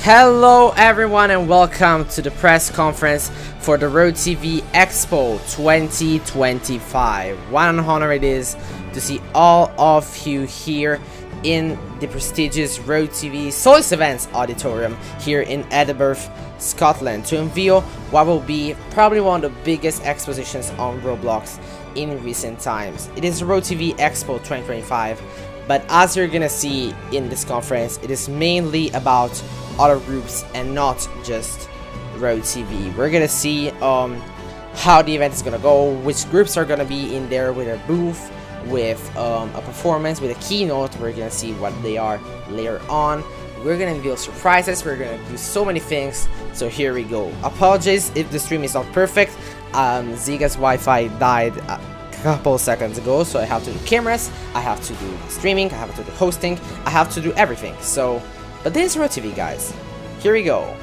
Hello everyone and welcome to the press conference for the RoTV Expo 2025. What an honor it is to see all of you here in the prestigious RoTV Solis Events Auditorium here in Edinburgh, Scotland, to unveil what will be probably one of the biggest expositions on Roblox in recent times. It is RoTV Expo 2025, but as you're gonna see in this conference, it is mainly about other groups and not just RoTV. We're gonna see how the event is gonna go, which groups are gonna be in there with a booth, with a performance, with a keynote. We're gonna see what they are later on. We're gonna reveal surprises. We're gonna do so many things. So here we go. Apologies if the stream is not perfect. Ziga's Wi-Fi died a couple seconds ago, so I have to do cameras, I have to do streaming, I have to do hosting, I have to do everything. So, but this is RoTV, guys. Here we go.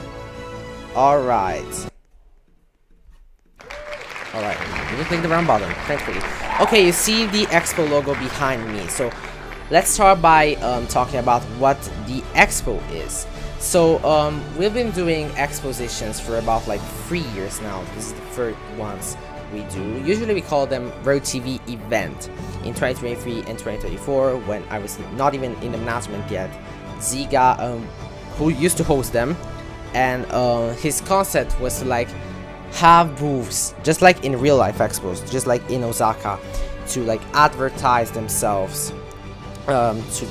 Alright. Let me click the round button, thankfully. Okay, you see the Expo logo behind me. So let's start by talking about what the Expo is. So we've been doing expositions for about like 3 years now. This is the third ones we do. Usually we call them RoTV event. In 2023 and 2024, when I was not even in the management yet, Ziga, who used to host them, and his concept was to like have booths just like in real life expos, just like in Osaka, to like advertise themselves, to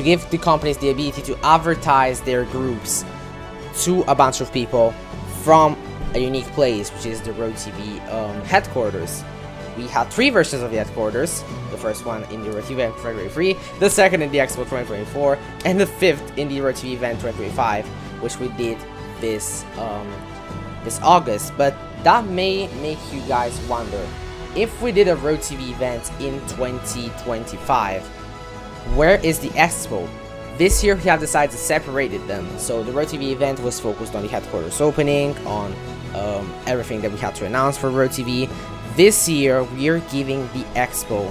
give the companies the ability to advertise their groups to a bunch of people from a unique place, which is the RoTV headquarters. We had 3 versions of the headquarters. The first one in the RoTV event 2023, the second in the Expo 2024, and the 5th in the RoTV event 2025, which we did this August. But that may make you guys wonder, if we did a RoTV event in 2025, where is the Expo? This year we have decided to separate them. So the RoTV event was focused on the headquarters opening, on everything that we had to announce for RoTV. This year we are giving the Expo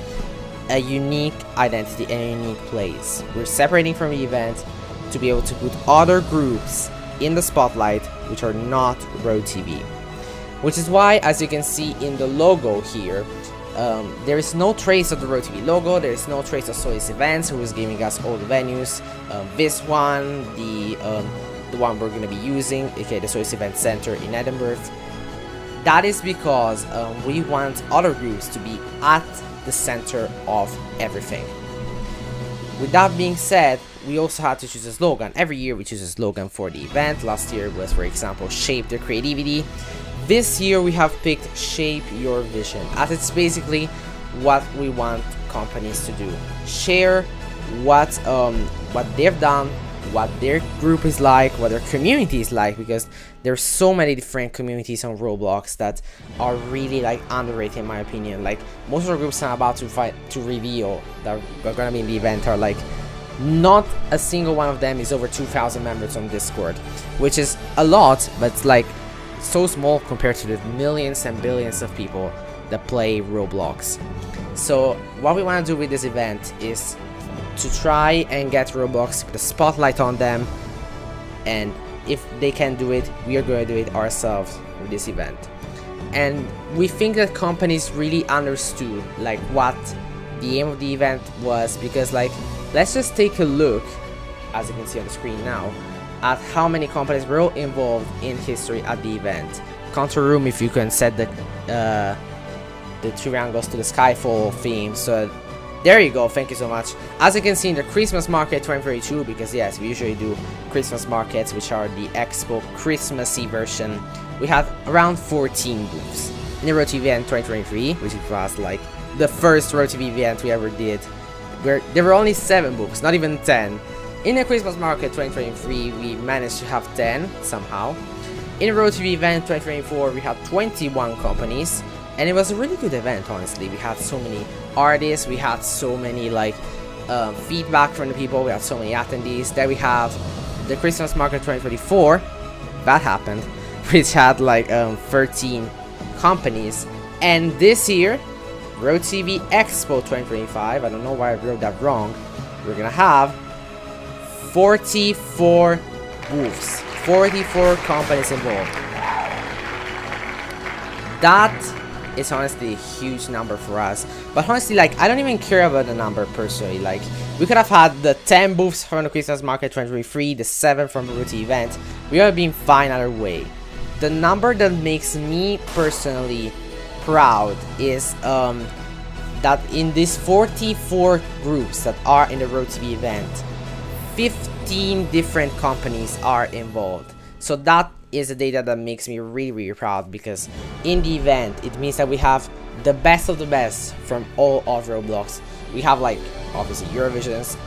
a unique identity and a unique place. We're separating from the event to be able to put other groups in the spotlight which are not RoTV. Which is why, as you can see in the logo here, there is no trace of the RoTV logo, there is no trace of Solis Events, who is giving us all the venues. This one, the one we're going to be using, aka the Solis Event Center in Edinburgh. That is because we want other groups to be at the center of everything. With that being said, we also had to choose a slogan. Every year we choose a slogan for the event. Last year was, for example, Shape the Creativity. This year we have picked Shape Your Vision, as it's basically what we want companies to do. Share what they've done, what their group is like, what their community is like, because there's so many different communities on Roblox that are really like underrated in my opinion. Like most of the groups I'm about to reveal that are gonna be in the event are like, not a single one of them is over 2,000 members on Discord, which is a lot, but it's like so small compared to the millions and billions of people that play Roblox. So what we want to do with this event is to try and get Roblox to put a spotlight on them, and if they can do it, we are going to do it ourselves with this event. And we think that companies really understood like what the aim of the event was, because like, let's just take a look, as you can see on the screen now, at how many companies were involved in history at the event. Control room, if you can set the triangles to the Skyfall theme. So there you go, thank you so much. As you can see in the Christmas Market 2032, because yes, we usually do Christmas markets, which are the Expo Christmassy version, we had around 14 booths. In the RoTV event 2023, which was like the first RoTV event we ever did, where there were only 7 booths, not even 10. In the Christmas Market 2023, we managed to have 10 somehow. In the RoTV event 2024, we had 21 companies, and it was a really good event, honestly. We had so many artists, we had so many like feedback from the people, we had so many attendees. Then we have the Christmas Market 2024, that happened, which had like 13 companies. And this year, RoTV Expo 2025, I don't know why I wrote that wrong, we're gonna have 44 booths, 44 companies involved. That is honestly a huge number for us, but honestly, like, I don't even care about the number personally. Like, we could have had the 10 booths from the Christmas Market 2023, the 7 from the RoTV event. We would have been fine either way. The number that makes me personally proud is that in these 44 groups that are in the RoTV event, 15 different companies are involved. So that is the data that makes me really proud, because in the event it means that we have the best of the best from all of Roblox. We have, like, obviously Eurovisions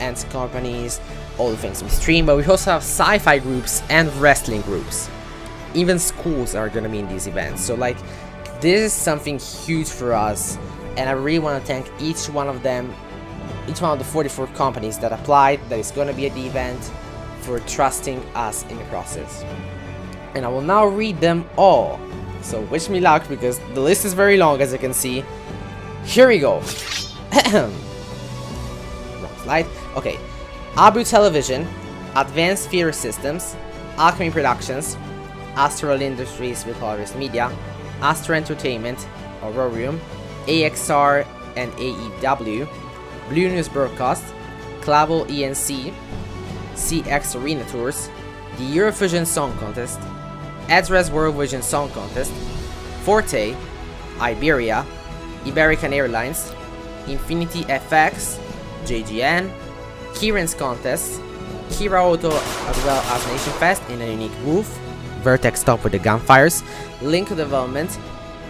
and companies, all the things we stream, but we also have sci-fi groups and wrestling groups. Even schools are gonna be in these events. So, like, this is something huge for us, and I really want to thank each one of them, each one of the 44 companies that applied, that is gonna be at the event, for trusting us in the process. And I will now read them all, so wish me luck, because the list is very long, as you can see. Here we go. Wrong slide. Okay. Abu Television, Advanced Theater Systems, Alchemy Productions, Astral Industries with Polaris Media, Astro Entertainment, Aurorium, AXR and AEW, Blue News Broadcast, Clavel ENC, CX Arena Tours, the Eurovision Song Contest, Ezra's World Vision Song Contest, Forte, Iberia, Iberican Airlines, Infinity FX, JGN, Kieran's Contest, Kira Auto, as well as Nation Fest in a unique booth, Vertex Top with the Gunfires, Link Development,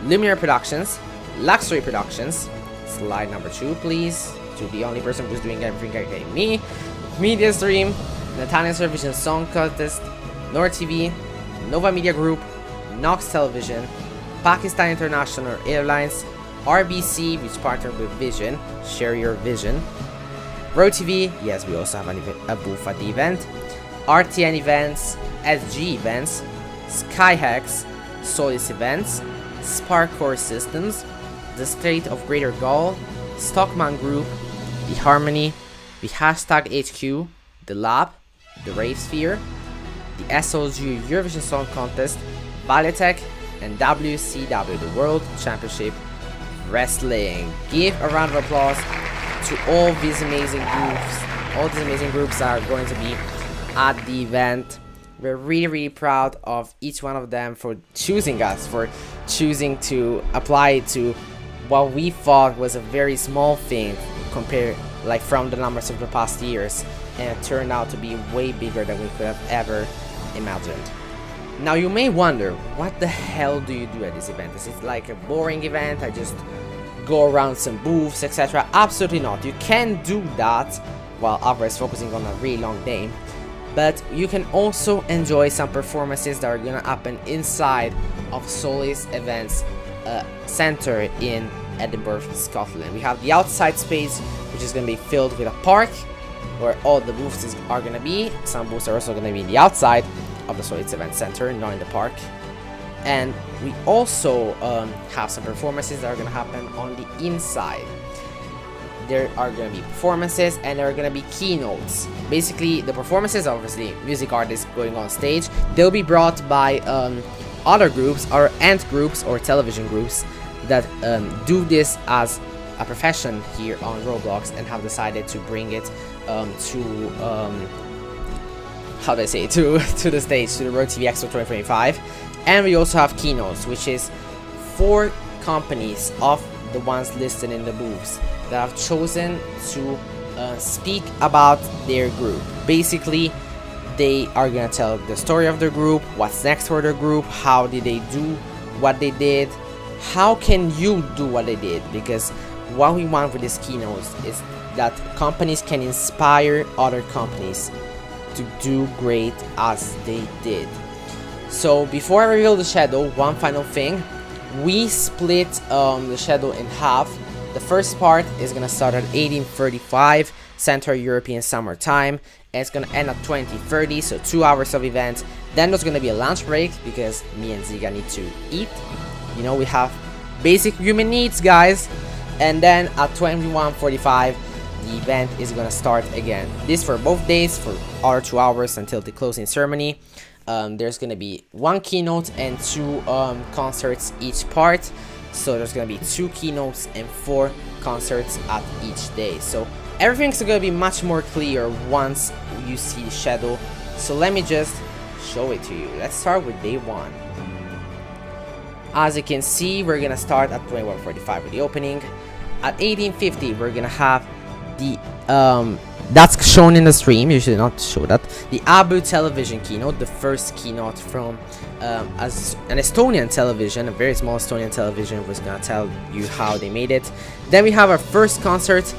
Luminar Productions, Luxury Productions, slide number 2 please, to the only person who's doing everything, okay, me, Media Stream, Netanya Vision Song Contest, RoTV, Nova Media Group, Nox Television, Pakistan International Airlines, RBC, which partnered with Vision, Share Your Vision, RoTV, yes, we also have a booth at the event, RTN Events, SG Events, Skyhex, Solis Events, Sparkcore Systems, the State of Greater Gaul, Stockman Group, the Harmony, the Hashtag HQ, the Lab, the Rave Sphere, the SLG Eurovision Song Contest, Valitech, and WCW, the World Championship Wrestling. Give a round of applause to all these amazing groups that are going to be at the event. We're really proud of each one of them for choosing us, for choosing to apply to what we thought was a very small thing compared, like, from the numbers of the past years, and it turned out to be way bigger than we could have ever imagined. Now you may wonder, what the hell do you do at this event? Is it like a boring event? I just go around some booths, etc. Absolutely not. You can do that while Abra is focusing on a really long day, but you can also enjoy some performances that are gonna happen inside of Solis Events Center in Edinburgh, Scotland. We have the outside space, which is gonna be filled with a park where all the booths are gonna be. Some booths are also gonna be in the outside of the Solis Event Center, not in the park. And we also have some performances that are gonna happen on the inside. There are gonna be performances and there are gonna be keynotes. Basically, the performances, obviously, music artists going on stage. They'll be brought by other groups, or ant groups, or television groups that do this as a profession here on Roblox and have decided to bring it to how do I say, to the stage, to the RoTV Expo 2025. And we also have keynotes, which is 4 companies of the ones listed in the booths that have chosen to speak about their group. Basically, they are gonna tell the story of their group, what's next for their group, how did they do what they did, how can you do what they did, because what we want with these keynotes is that companies can inspire other companies to do great as they did. So before I reveal the schedule, one final thing, we split the schedule in half. The first part is gonna start at 18:35 Central European Summer Time, and it's gonna end at 20:30, so 2 hours of event. Then there's gonna be a lunch break because me and Ziga need to eat. You know, we have basic human needs, guys. And then at 21:45, the event is gonna start again. This for both days, for our 2 hours until the closing ceremony. There's gonna be 1 keynote and 2 concerts each part. So there's gonna be 2 keynotes and 4 concerts at each day. So everything's gonna be much more clear once you see the schedule. So let me just show it to you. Let's start with day 1. As you can see, we're gonna start at 21:45 with the opening. At 18:50, we're gonna have the that's shown in the stream. You should not show that. The Abu television keynote, the first keynote from as an Estonian television, a very small Estonian television, was gonna tell you how they made it. Then we have our first concert.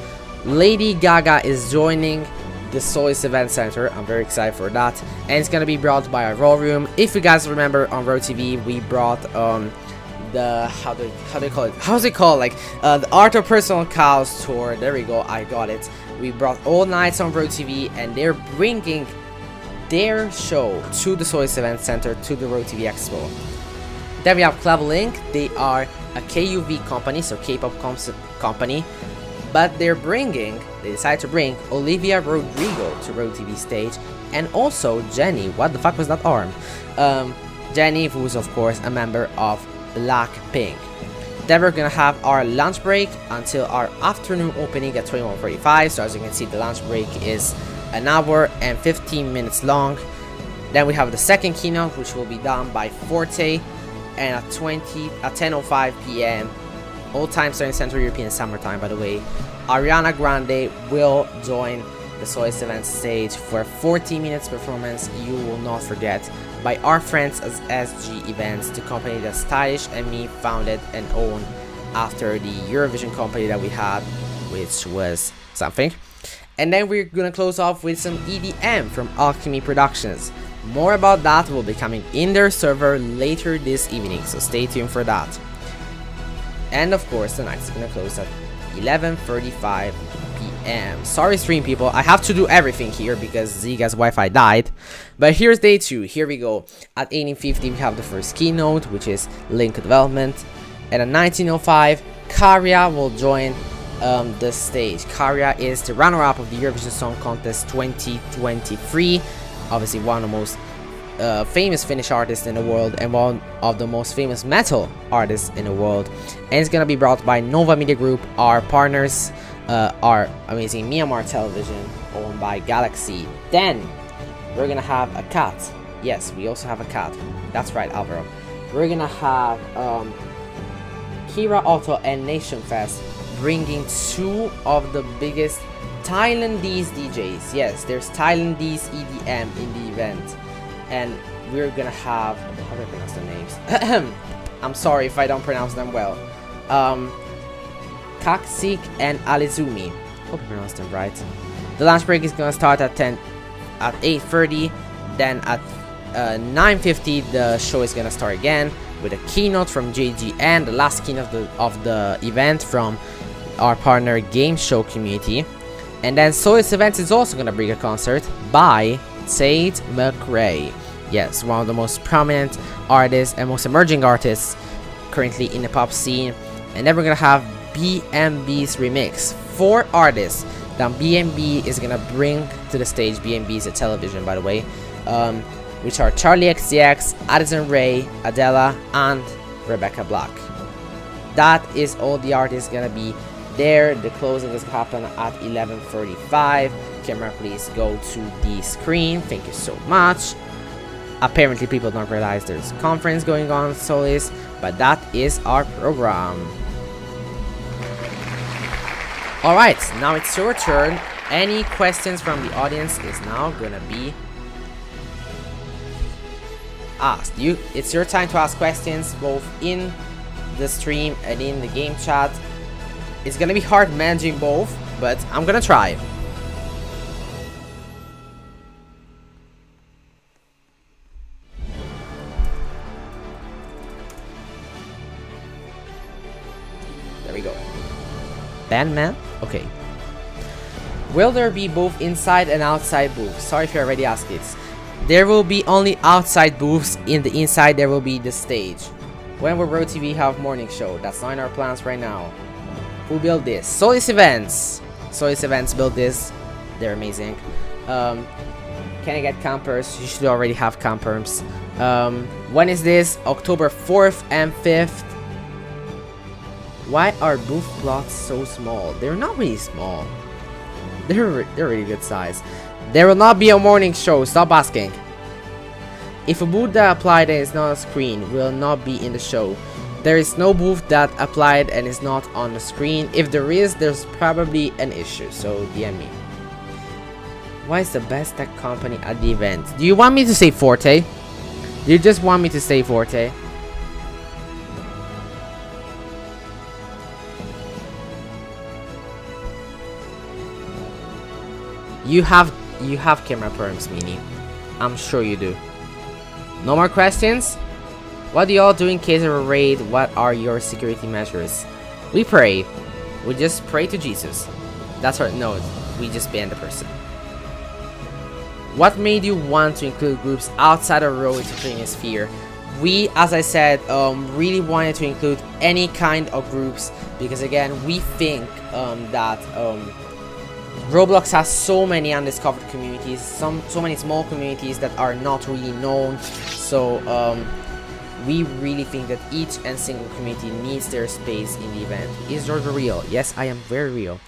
Lady Gaga is joining the Solis Event Center. I'm very excited for that, and it's gonna be brought by our Raw Room. If you guys remember, on RoTV we brought the how do they call it? How's it called? Like the Art of Personal Chaos tour. There we go. I got it. We brought all nights on RoTV, and they're bringing their show to the Solis Event Center, to the RoTV Expo. Then we have Clever Link. They are a KUV company, so K-pop company, but they decided to bring Olivia Rodrigo to RoTV stage, and also Jenny. What the fuck was that arm? Jenny, who's of course a member of Blackpink. Then we're gonna have our lunch break until our afternoon opening at 21:45. So as you can see, the lunch break is 1 hour and 15 minutes long. Then we have the second keynote, which will be done by Forte, and at 10:05 p.m. all time starting Central European Summertime, by the way, Ariana Grande will join the Solis Event stage for a 40 minutes performance you will not forget, by our friends as SG Events, the company that Stylish and me founded and owned after the Eurovision company that we had, which was something. And then we're gonna close off with some EDM from Alchemy Productions. More about that will be coming in their server later this evening, so stay tuned for that. And of course, the night is gonna close at 11:35 p.m. Sorry, stream people, I have to do everything here because Ziga's Wi-Fi died. But here's day 2. Here we go. At 18:50, we have the first keynote, which is Link Development. And at 19:05, Karia will join the stage. Karia is the runner-up of the Eurovision Song Contest 2023. Obviously, one of the most famous Finnish artists in the world, and one of the most famous metal artists in the world. And it's gonna be brought by Nova Media Group. Our partners are amazing Myanmar Television, owned by Galaxy. Then we're gonna have a cat. Yes, we also have a cat. That's right, Alvaro. We're gonna have Kira Otto and Nation Fest bringing 2 of the biggest Thailandese DJs. Yes, there's Thailandese EDM in the event. And we're gonna have, how do I pronounce their names? I'm sorry if I don't pronounce them well. Kaksik and Alizumi. Hope I pronounced them right. The lunch break is gonna start at 8:30. Then at 9:50 the show is gonna start again with a keynote from JG and the last keynote of the event from our partner Game Show Community. And then Solis Events is also gonna bring a concert by Tate McRae. Yes, one of the most prominent artists and most emerging artists currently in the pop scene. And then we're gonna have BMB's remix. 4 artists that BMB is gonna bring to the stage. BMB is a television, by the way, which are Charlie XCX, Addison Rae, Adela, and Rebecca Black. That is all the artists gonna be there. The closing is gonna happen at 11:35. Camera, please go to the screen. Thank you so much. Apparently people don't realize there's a conference going on Solis, but that is our program. Alright, now it's your turn. Any questions from the audience is now gonna be asked. It's your time to ask questions both in the stream and in the game chat. It's gonna be hard managing both, but I'm gonna try. There we go. Bandman? Okay. Will there be both inside and outside booths? Sorry if you already asked it. There will be only outside booths. In the inside there will be the stage. When will RoTV have morning show? That's not in our plans right now. Who built this? Solis Events. Solis Events built this. They're amazing. Can I get campers? You should already have campers. When is this? October 4th and 5th. Why are booth plots so small? They're not really small. They're really good size. There will not be a morning show. Stop asking. If a booth that applied and is not a screen will not be in the show. There is no booth that applied and is not on the screen. If there is, there's probably an issue. So DM me. Why is the best tech company at the event? Do you want me to say Forte? Do you just want me to say Forte? You have camera perms, Mini. I'm sure you do. No more questions? What do y'all do in case of a raid? What are your security measures? We pray. We just pray to Jesus. That's our no. We just ban the person. What made you want to include groups outside of RoTV sphere? We, as I said, really wanted to include any kind of groups because again, we think that Roblox has so many undiscovered communities, so many small communities that are not really known. So we really think that each and single community needs their space in the event. Is Georgia real? Yes, I am very real.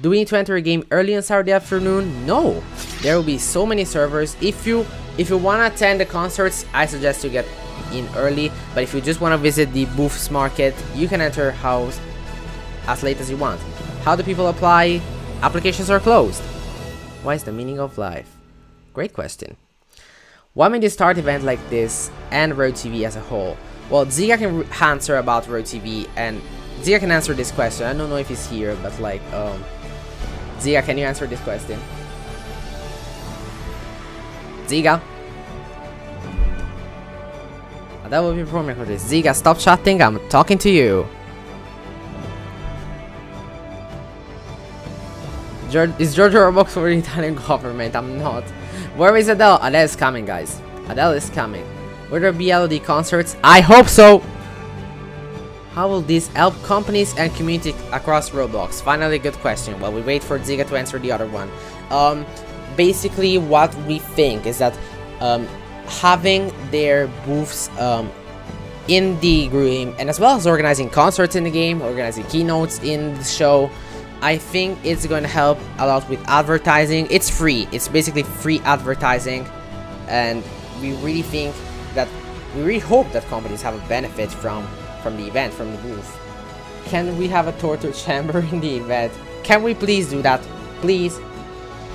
Do we need to enter a game early on Saturday afternoon? No. There will be so many servers. If you want to attend the concerts, I suggest you get in early. But if you just want to visit the booths market, you can enter house as late as you want. How do people apply? Applications are closed. What is the meaning of life? Great question. What made you start an event like this and RoTV as a whole? Well, Ziga can answer about RoTV, and Ziga can answer this question. I don't know if he's here, but like, Ziga, can you answer this question? Ziga? That will be performing for this. Ziga, stop chatting. I'm talking to you. Is Georgia Roblox for the Italian government? I'm not. Where is Adele? Adele is coming, guys. Adele is coming. Will there be LOD concerts? I hope so. How will this help companies and community across Roblox? Finally, good question. While we wait for Ziga to answer the other one. Basically, what we think is that having their booths in the game, and as well as organizing concerts in the game, organizing keynotes in the show, I think it's going to help a lot with advertising. It's free. It's basically free advertising, and we really think that we really hope that companies have a benefit from the event, from the booth. Can we have a torture chamber in the event? Can we please do that? Please.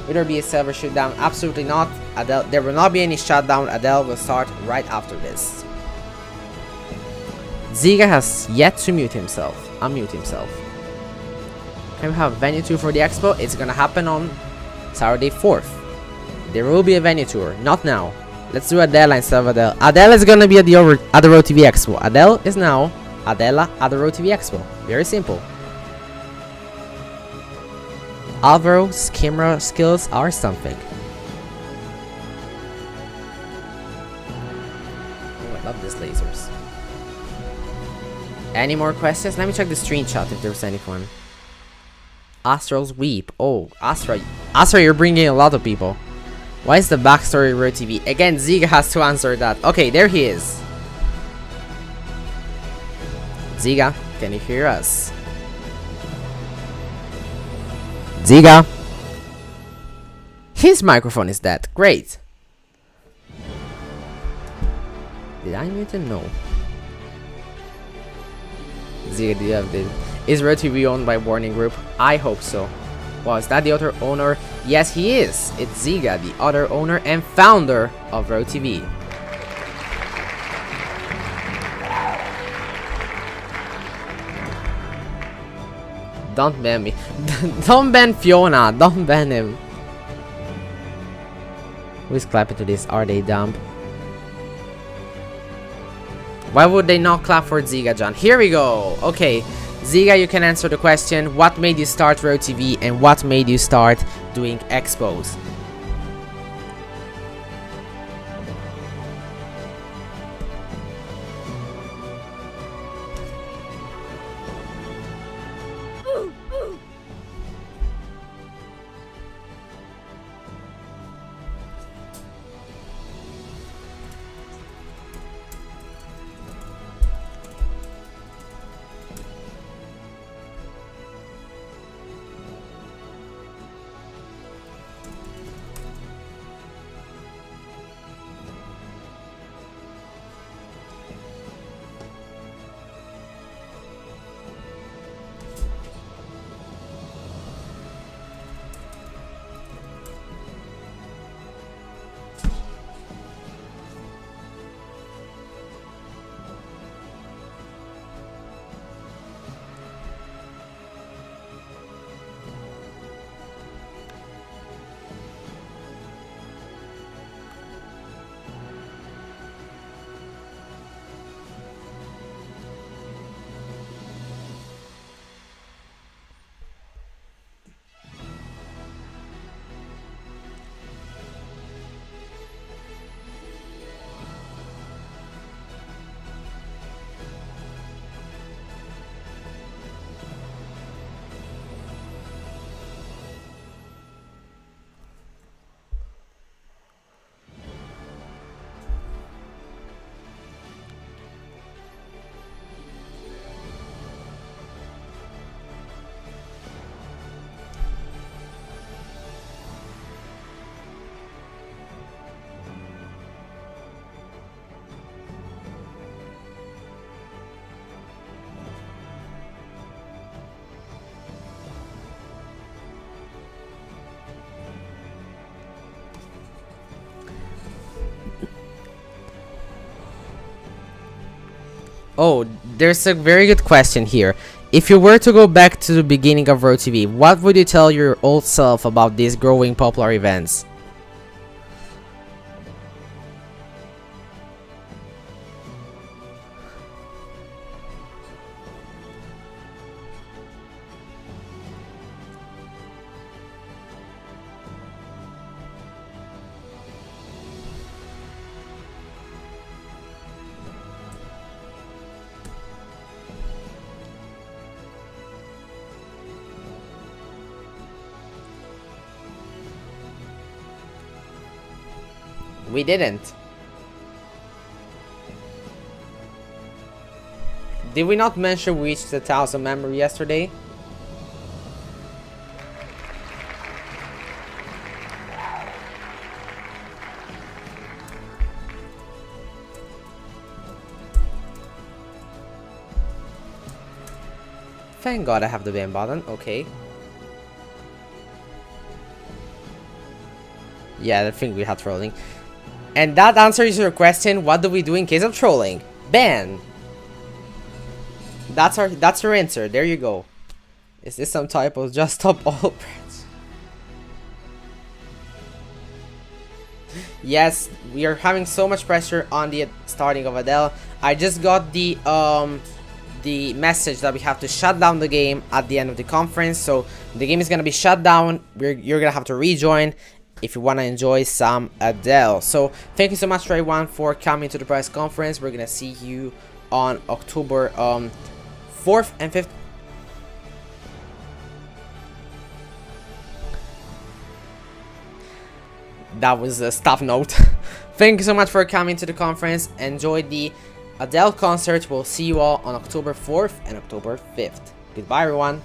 Will there be a server shutdown? Absolutely not. Adele, there will not be any shutdown. Adele will start right after this. Ziga has yet to unmute himself. Can we have a venue tour for the expo? It's gonna happen on Saturday 4th. There will be a venue tour. Not now. Let's do Adela instead of Adele. Adele is gonna be at the RoTV Expo. Adele is now Adela at the RoTV Expo. Very simple. Alvaro's camera skills are something. Oh, I love these lasers. Any more questions? Let me check the screenshot if there's anyone. Astral's Weep. Oh, Astra, you're bringing a lot of people. Why is the backstory of RoTV? Again, Ziga has to answer that. Okay, there he is. Ziga, can you hear us? Ziga. His microphone is dead. Great. Did I mute him? No. Ziga, do you have the... Is RoTV owned by Warning Group? I hope so. Well, is that the other owner? Yes, he is. It's Ziga, the other owner and founder of RoTV. Don't ban me. Don't ban Fiona. Don't ban him. Who is clapping to this? Are they dumb? Why would they not clap for Ziga, John? Here we go. Okay. Ziga, you can answer the question. What made you start RoTV and what made you start doing expos? Oh, there's a very good question here. If you were to go back to the beginning of RoTV, what would you tell your old self about these growing popular events? We didn't. Did we not mention we reached 1,000 memory yesterday? Thank God I have the ban button. Okay. Yeah, I think we had trolling. And that answers your question, what do we do in case of trolling? Ban. That's our answer. There you go. Is this some type of just stop all brands? Yes, we are having so much pressure on the starting of Adele. I just got the message that we have to shut down the game at the end of the conference, so the game is gonna be shut down. You're gonna have to rejoin if you want to enjoy some Adele. So thank you so much to everyone for coming to the press conference. We're gonna see you on October 4th and 5th. That was a staff note. Thank you so much for coming to the conference. Enjoy the Adele concert. We'll see you all on October 4th and October 5th. Goodbye, everyone.